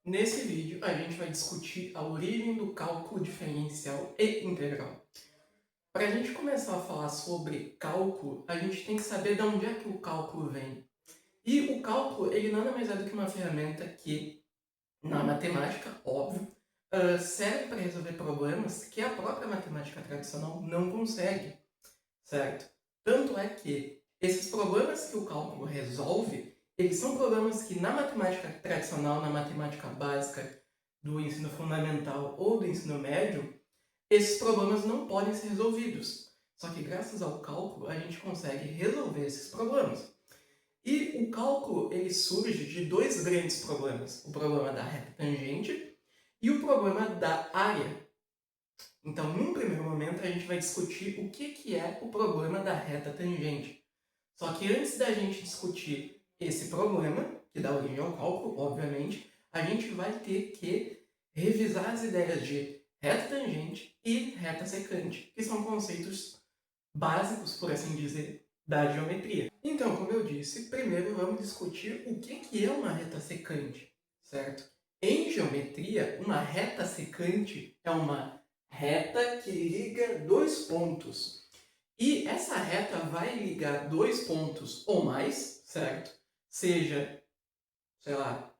Nesse vídeo, a gente vai discutir a origem do cálculo diferencial e integral. Para a gente começar a falar sobre cálculo, a gente tem que saber de onde é que o cálculo vem. E o cálculo, ele nada mais é do que uma ferramenta que, na matemática, óbvio, serve para resolver problemas que a própria matemática tradicional não consegue, certo? Tanto é que esses problemas que o cálculo resolve, eles são problemas que na matemática tradicional, na matemática básica do ensino fundamental ou do ensino médio, esses problemas não podem ser resolvidos. Só que graças ao cálculo a gente consegue resolver esses problemas. E o cálculo ele surge de dois grandes problemas: o problema da reta tangente e o problema da área. Então, num primeiro momento, a gente vai discutir o que é o problema da reta tangente. Só que antes da gente discutir esse problema, que dá origem ao cálculo, obviamente, a gente vai ter que revisar as ideias de reta tangente e reta secante, que são conceitos básicos, por assim dizer, da geometria. Então, como eu disse, primeiro vamos discutir o que é uma reta secante, certo? Em geometria, uma reta secante é uma reta que liga dois pontos. E essa reta vai ligar dois pontos ou mais, certo? Seja, sei lá,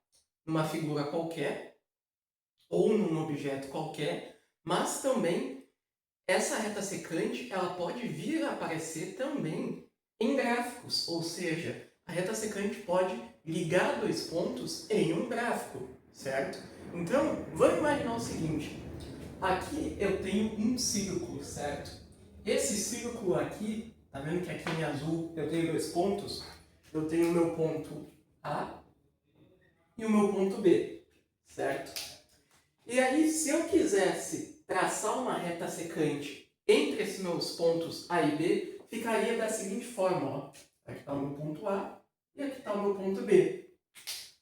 numa figura qualquer ou num objeto qualquer, mas também essa reta secante ela pode vir a aparecer também em gráficos, ou seja, a reta secante pode ligar dois pontos em um gráfico, certo? Então, vamos imaginar o seguinte: aqui eu tenho um círculo, certo? Esse círculo aqui, tá vendo que aqui em azul eu tenho dois pontos? Eu tenho o meu ponto A e o meu ponto B, certo? E aí, se eu quisesse traçar uma reta secante entre esses meus pontos A e B, ficaria da seguinte forma, ó. Aqui está o meu ponto A e aqui está o meu ponto B.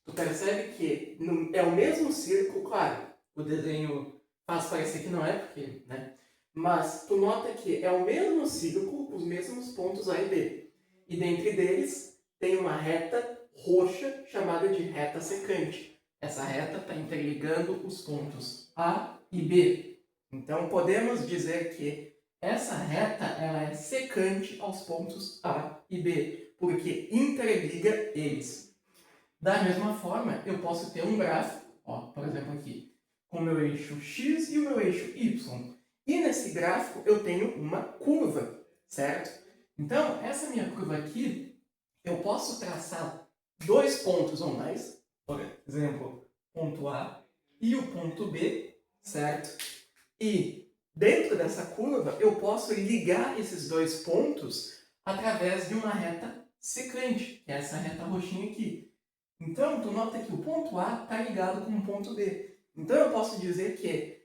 Tu percebe que é o mesmo círculo, claro, o desenho faz parecer que não é, porque, né? Mas tu nota que é o mesmo círculo, os mesmos pontos A e B. E dentre deles tem uma reta roxa chamada de reta secante. Essa reta está interligando os pontos A e B. Então podemos dizer que essa reta ela é secante aos pontos A e B, porque interliga eles. Da mesma forma, eu posso ter um gráfico, ó, por exemplo aqui, com o meu eixo x e o meu eixo y. E nesse gráfico eu tenho uma curva, certo? Então, essa minha curva aqui, eu posso traçar dois pontos ou mais, por exemplo, ponto A e o ponto B, certo? E dentro dessa curva eu posso ligar esses dois pontos através de uma reta secante, que é essa reta roxinha aqui. Então, tu nota que o ponto A está ligado com o ponto B. Então, eu posso dizer que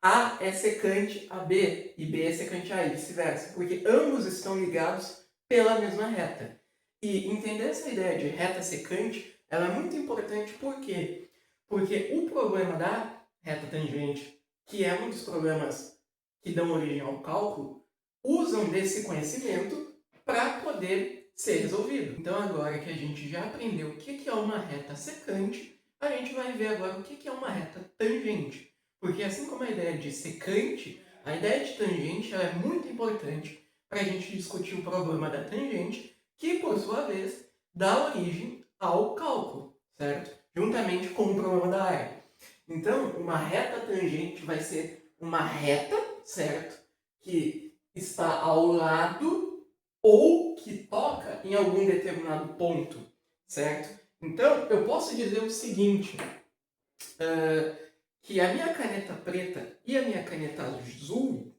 A é secante a B e B é secante a A e vice-versa, porque ambos estão ligados pela mesma reta. E entender essa ideia de reta secante ela é muito importante, por quê? Porque o problema da reta tangente, que é um dos problemas que dão origem ao cálculo, usam desse conhecimento para poder ser resolvido. Então, agora que a gente já aprendeu o que é uma reta secante, a gente vai ver agora o que é uma reta tangente. Porque assim como a ideia de secante, a ideia de tangente ela é muito importante para a gente discutir o problema da tangente, que por sua vez dá origem ao cálculo, certo? Juntamente com o problema da área. Então, uma reta tangente vai ser uma reta, certo? Que está ao lado ou que toca em algum determinado ponto, certo? Então, eu posso dizer o seguinte, que a minha caneta preta e a minha caneta azul,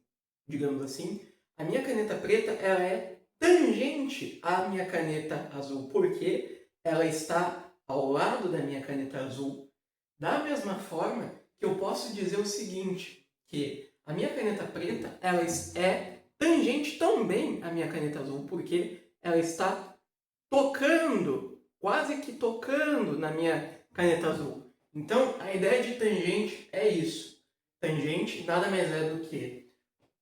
digamos assim, a minha caneta preta ela é tangente à minha caneta azul, porque ela está ao lado da minha caneta azul. Da mesma forma que eu posso dizer o seguinte, que a minha caneta preta ela é tangente também à minha caneta azul, porque ela está tocando, quase que tocando na minha caneta azul. Então, a ideia de tangente é isso. Tangente nada mais é do que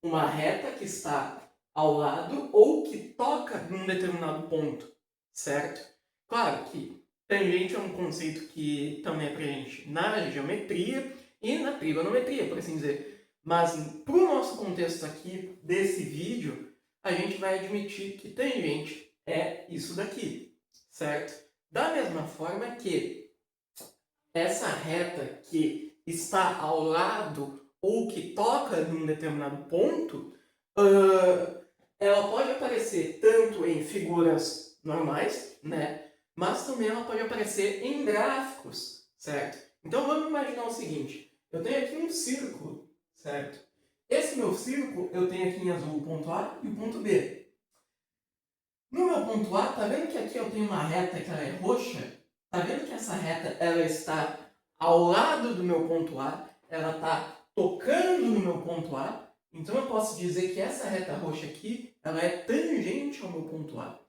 uma reta que está ao lado ou que toca num determinado ponto, certo? Claro que Tangente é um conceito que também é presente na geometria e na trigonometria, por assim dizer. Mas para o nosso contexto aqui desse vídeo, a gente vai admitir que tangente é isso daqui, certo? Da mesma forma que essa reta que está ao lado ou que toca num determinado ponto, ela pode aparecer tanto em figuras normais, né? Mas também ela pode aparecer em gráficos, certo? Então vamos imaginar o seguinte, eu tenho aqui um círculo, certo? Esse meu círculo, eu tenho aqui em azul o ponto A e o ponto B. No meu ponto A, tá vendo que aqui eu tenho uma reta que ela é roxa? Tá vendo que essa reta ela está ao lado do meu ponto A, ela está tocando no meu ponto A, então eu posso dizer que essa reta roxa aqui, ela é tangente ao meu ponto A.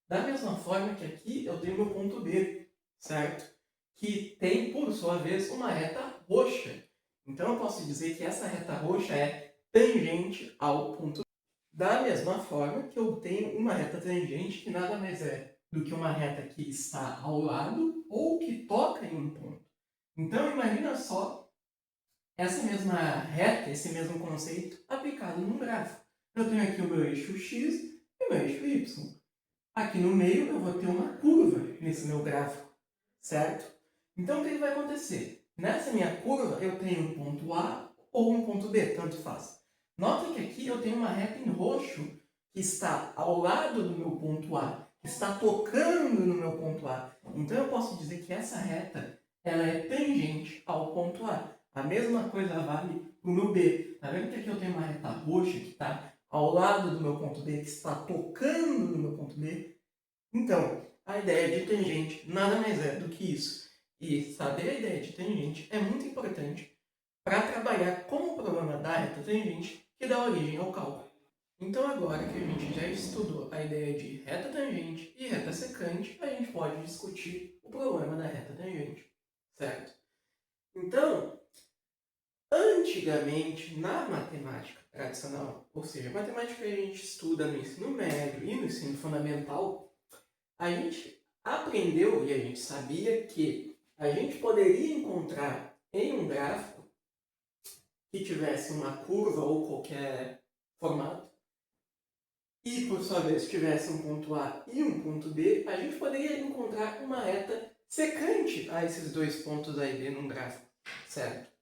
Da mesma forma que aqui eu tenho meu ponto B, certo? Que tem, por sua vez, uma reta roxa. Então eu posso dizer que essa reta roxa é tangente ao ponto B. Da mesma forma que eu tenho uma reta tangente que nada mais é do que uma reta que está ao lado ou que toca em um ponto. Então imagina só essa mesma reta, esse mesmo conceito aplicado num gráfico. Eu tenho aqui o meu eixo x e o meu eixo y. Aqui no meio eu vou ter uma curva nesse meu gráfico, certo? Então o que vai acontecer? Nessa minha curva eu tenho um ponto A ou um ponto B, tanto faz. Nota que aqui eu tenho uma reta em roxo que está ao lado do meu ponto A, que está tocando no meu ponto A. Então eu posso dizer que essa reta ela é tangente ao ponto A. A mesma coisa vale para o meu B. Tá vendo que aqui eu tenho uma reta roxa que está ao lado do meu ponto B, que está tocando no meu ponto B? Então, a ideia de tangente nada mais é do que isso. E saber a ideia de tangente é muito importante para trabalhar com o problema da reta tangente que dá origem ao cálculo. Então, agora que a gente já estudou a ideia de reta tangente e reta secante, a gente pode discutir o problema da reta tangente, certo? Então, antigamente, na matemática tradicional, ou seja, a matemática que a gente estuda no ensino médio e no ensino fundamental, a gente aprendeu e a gente sabia que a gente poderia encontrar em um gráfico que tivesse uma curva ou qualquer formato, e por sua vez tivesse um ponto A e um ponto B, a gente poderia encontrar uma reta secante a esses dois pontos A e B num gráfico, certo?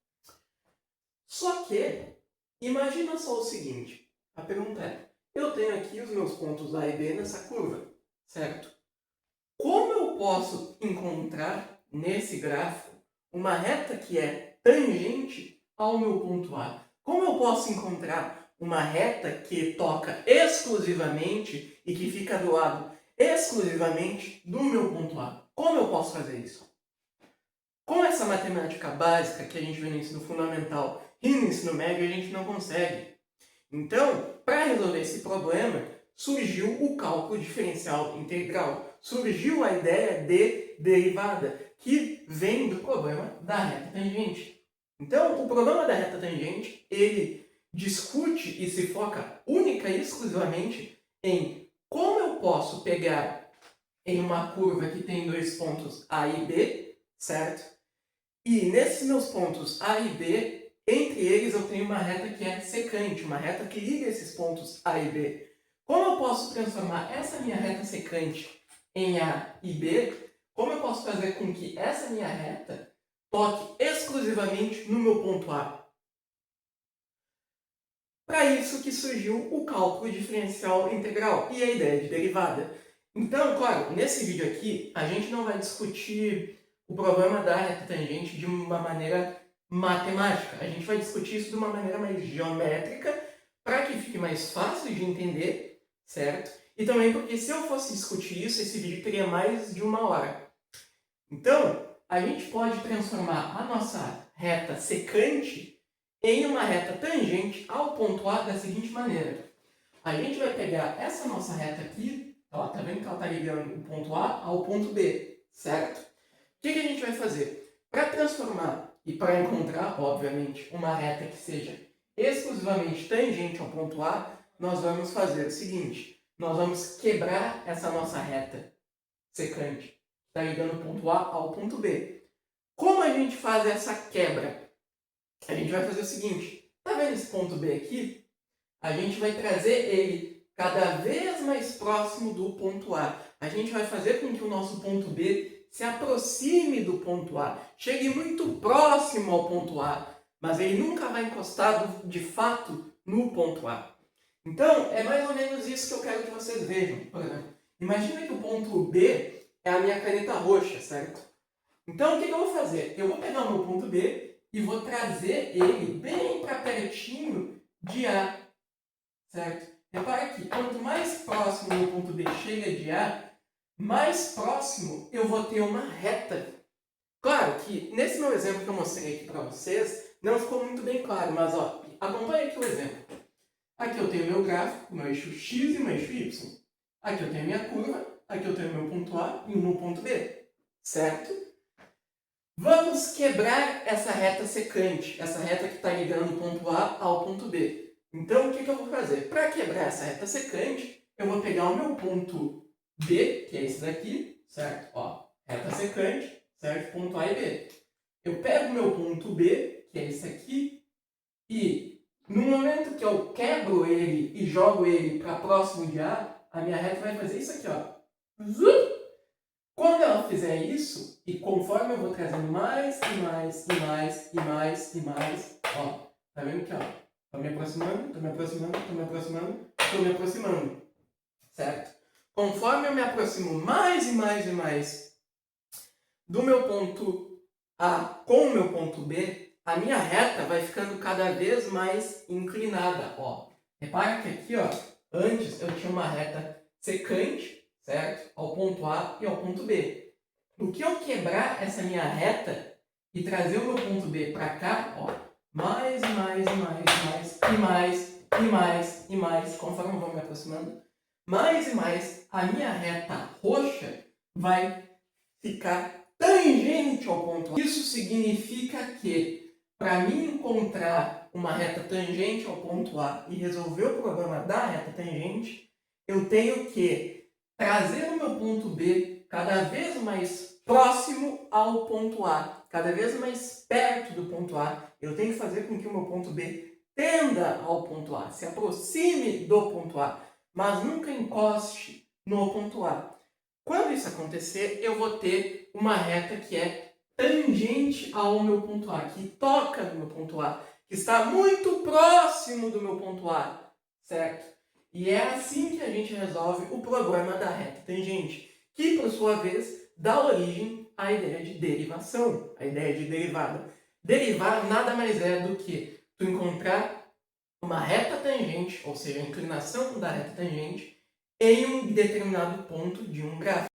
Só que, imagina só o seguinte, a pergunta é, eu tenho aqui os meus pontos A e B nessa curva, certo? Como eu posso encontrar nesse gráfico uma reta que é tangente ao meu ponto A? Como eu posso encontrar uma reta que toca exclusivamente e que fica do lado exclusivamente do meu ponto A? Como eu posso fazer isso? Com essa matemática básica que a gente vê no ensino fundamental e no ensino médio, a gente não consegue. Então, para resolver esse problema, surgiu o cálculo diferencial integral. Surgiu a ideia de derivada, que vem do problema da reta tangente. Então, o problema da reta tangente, ele discute e se foca única e exclusivamente em como eu posso pegar em uma curva que tem dois pontos A e B, certo? E nesses meus pontos A e B, entre eles eu tenho uma reta que é secante, uma reta que liga esses pontos A e B. Como eu posso transformar essa minha reta secante em A e B? Como eu posso fazer com que essa minha reta toque exclusivamente no meu ponto A? Para isso que surgiu o cálculo diferencial integral e a ideia de derivada. Então, claro, nesse vídeo aqui, a gente não vai discutir o problema da reta tangente de uma maneira matemática. A gente vai discutir isso de uma maneira mais geométrica, para que fique mais fácil de entender, certo? E também porque se eu fosse discutir isso, esse vídeo teria mais de 1 hora. Então, a gente pode transformar a nossa reta secante em uma reta tangente ao ponto A da seguinte maneira. A gente vai pegar essa nossa reta aqui, ó, tá vendo que ela está ligando o ponto A ao ponto B, certo? O que a gente vai fazer? Para transformar e para encontrar, obviamente, uma reta que seja exclusivamente tangente ao ponto A, nós vamos fazer o seguinte, nós vamos quebrar essa nossa reta secante, está ligando o ponto A ao ponto B. Como a gente faz essa quebra? A gente vai fazer o seguinte, tá vendo esse ponto B aqui? A gente vai trazer ele cada vez mais próximo do ponto A. A gente vai fazer com que o nosso ponto B se aproxime do ponto A, chegue muito próximo ao ponto A, mas ele nunca vai encostar de fato no ponto A. Então, é mais ou menos isso que eu quero que vocês vejam. Por exemplo, imagina que o ponto B é a minha caneta roxa, certo? Então, o que eu vou fazer? Eu vou pegar o meu ponto B e vou trazer ele bem para pertinho de A, certo? Repara que quanto mais próximo o meu ponto B chega de A, mais próximo eu vou ter uma reta. Claro que nesse meu exemplo que eu mostrei aqui para vocês, não ficou muito bem claro, mas ó, acompanha aqui o exemplo. Aqui eu tenho meu gráfico, meu eixo X e meu eixo Y. Aqui eu tenho minha curva, aqui eu tenho meu ponto A e o meu ponto B, certo? Vamos quebrar essa reta secante, essa reta que está ligando o ponto A ao ponto B. Então, o que eu vou fazer? Para quebrar essa reta secante, eu vou pegar o meu ponto B, que é esse daqui, certo? Ó, reta secante, certo? Ponto A e B. Eu pego o meu ponto B, que é esse aqui, e no momento que eu quebro ele e jogo ele para próximo de A minha reta vai fazer isso aqui, ó. Quando ela fizer isso, e conforme eu vou trazendo mais e mais e mais e mais e mais, ó, tá vendo aqui, ó? Tô me aproximando, tô me aproximando, tô me aproximando, tô me aproximando, certo? Conforme eu me aproximo mais e mais e mais do meu ponto A com o meu ponto B, a minha reta vai ficando cada vez mais inclinada, ó. Repara que aqui, ó, antes eu tinha uma reta secante, certo? Ao ponto A e ao ponto B. No que eu quebrar essa minha reta e trazer o meu ponto B para cá, ó, mais e mais e mais e mais e mais e mais e mais, conforme eu vou me aproximando, mais e mais a minha reta roxa vai ficar tangente ao ponto A. Isso significa que, para mim encontrar uma reta tangente ao ponto A e resolver o problema da reta tangente, eu tenho que trazer o meu ponto B cada vez mais próximo ao ponto A, cada vez mais perto do ponto A. Eu tenho que fazer com que o meu ponto B tenda ao ponto A, se aproxime do ponto A, mas nunca encoste no ponto A. Quando isso acontecer, eu vou ter uma reta que é tangente ao meu ponto A, que toca no meu ponto A, que está muito próximo do meu ponto A, certo? E é assim que a gente resolve o problema da reta tangente, que, por sua vez, dá origem à ideia de derivação, a ideia de derivada. Derivar nada mais é do que tu encontrar uma reta tangente, ou seja, a inclinação da reta tangente, em um determinado ponto de um gráfico.